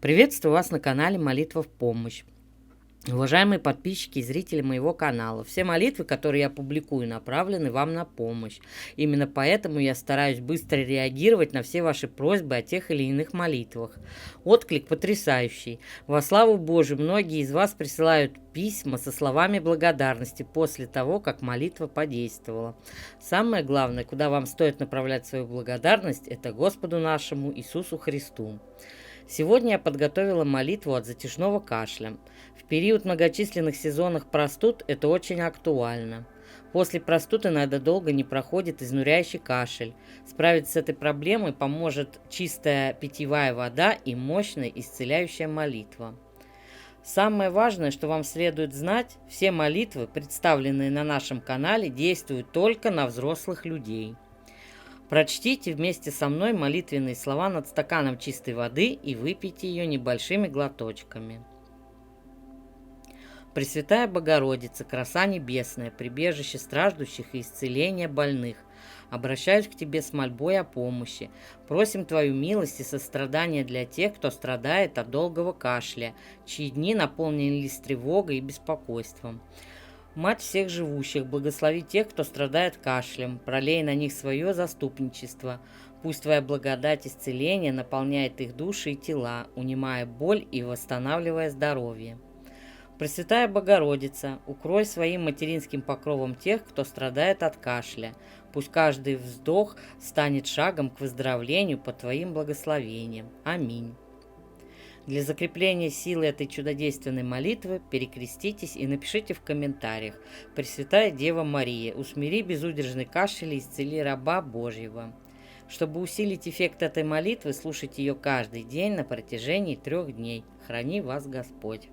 Приветствую вас на канале «Молитва в помощь». Уважаемые подписчики и зрители моего канала, все молитвы, которые я публикую, направлены вам на помощь. Именно поэтому я стараюсь быстро реагировать на все ваши просьбы о тех или иных молитвах. Отклик потрясающий. Во славу Божию, многие из вас присылают письма со словами благодарности после того, как молитва подействовала. Самое главное, куда вам стоит направлять свою благодарность, это Господу нашему Иисусу Христу. Сегодня я подготовила молитву от затяжного кашля. В период многочисленных сезонных простуд это очень актуально. После простуды иногда долго не проходит изнуряющий кашель. Справиться с этой проблемой поможет чистая питьевая вода и мощная исцеляющая молитва. Самое важное, что вам следует знать, все молитвы, представленные на нашем канале, действуют только на взрослых людей. Прочтите вместе со мной молитвенные слова над стаканом чистой воды и выпейте ее небольшими глоточками. Пресвятая Богородица, краса небесная, прибежище страждущих и исцеление больных, обращаюсь к Тебе с мольбой о помощи. Просим Твою милость и сострадание для тех, кто страдает от долгого кашля, чьи дни наполнились тревогой и беспокойством. Мать всех живущих, благослови тех, кто страдает кашлем, пролей на них свое заступничество. Пусть Твоя благодать исцеления наполняет их души и тела, унимая боль и восстанавливая здоровье. Пресвятая Богородица, укрой своим материнским покровом тех, кто страдает от кашля. Пусть каждый вздох станет шагом к выздоровлению по Твоим благословениям. Аминь. Для закрепления силы этой чудодейственной молитвы перекреститесь и напишите в комментариях: «Пресвятая Дева Мария, усмири безудержный кашель и исцели раба Божьего». Чтобы усилить эффект этой молитвы, слушайте ее каждый день на протяжении 3 дней. Храни вас Господь!